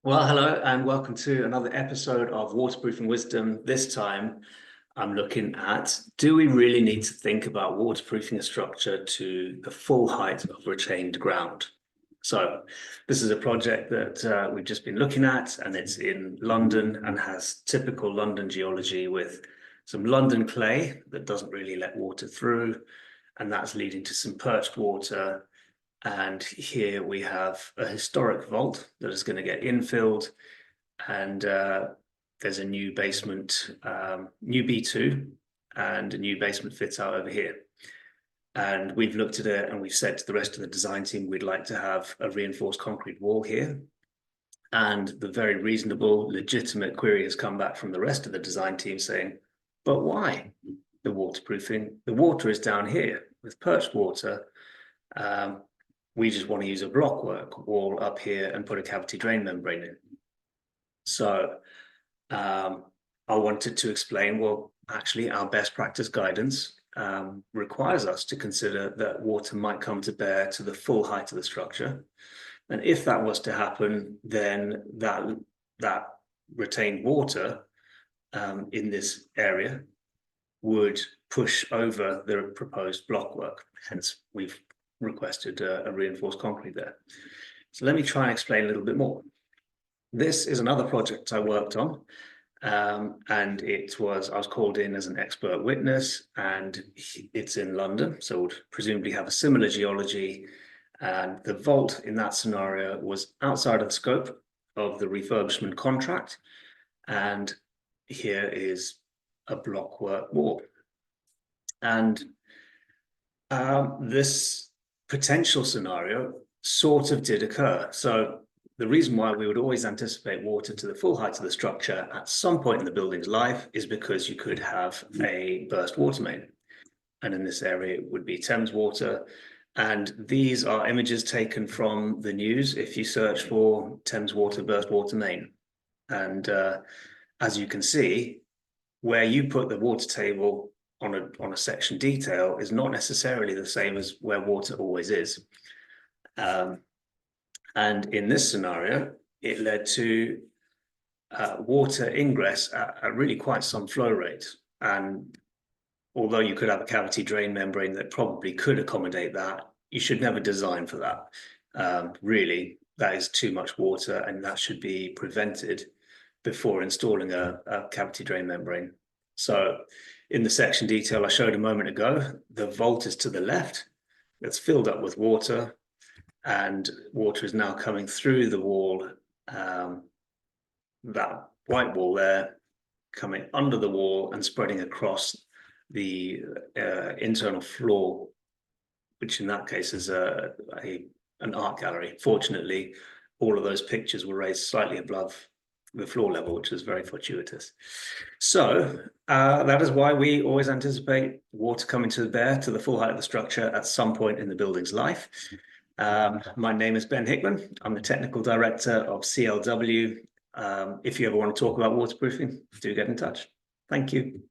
Well, hello and welcome to another episode of Waterproofing Wisdom. This time I'm looking at, do we really need to think about waterproofing a structure to the full height of retained ground? So this is a project that we've just been looking at, and it's in London and has typical London geology with some London clay that doesn't really let water through, and that's leading to some perched water. And here we have a historic vault that is going to get infilled, and there's a new basement, new B2, and a new basement fit out over here. And we've looked at it and we've said to the rest of the design team, we'd like to have a reinforced concrete wall here. And the very reasonable, legitimate query has come back from the rest of the design team saying, but why? The waterproofing, the water is down here with perched water. We just want to use a blockwork wall up here and put a cavity drain membrane in. So I wanted to explain, well, actually our best practice guidance requires us to consider that water might come to bear to the full height of the structure. And if that was to happen, then that retained water in this area would push over the proposed blockwork. Hence, we've requested a reinforced concrete there. So let me try and explain a little bit more. This is another project I worked on, and I was called in as an expert witness, and it's in London, so would presumably have a similar geology. And the vault in that scenario was outside of the scope of the refurbishment contract, and here is a blockwork wall. And this potential scenario sort of did occur. So the reason why we would always anticipate water to the full height of the structure at some point in the building's life is because you could have a burst water main. And in this area, it would be Thames water. And these are images taken from the news if you search for Thames water burst water main. And as you can see, where you put the water table on a section detail is not necessarily the same as where water always is. And in this scenario, it led to water ingress at really quite some flow rate. And although you could have a cavity drain membrane that probably could accommodate that, you should never design for that. Really, that is too much water, and that should be prevented before installing a cavity drain membrane. So in the section detail I showed a moment ago, the vault is to the left. It's filled up with water, and water is now coming through the wall, that white wall there, coming under the wall and spreading across the internal floor, which in that case is an art gallery. Fortunately, all of those pictures were raised slightly above the floor level, which is very fortuitous. So that is why we always anticipate water coming to bear to the full height of the structure at some point in the building's life. My name is Ben Hickman. I'm the technical director of CLW. If you ever want to talk about waterproofing, do get in touch. Thank you.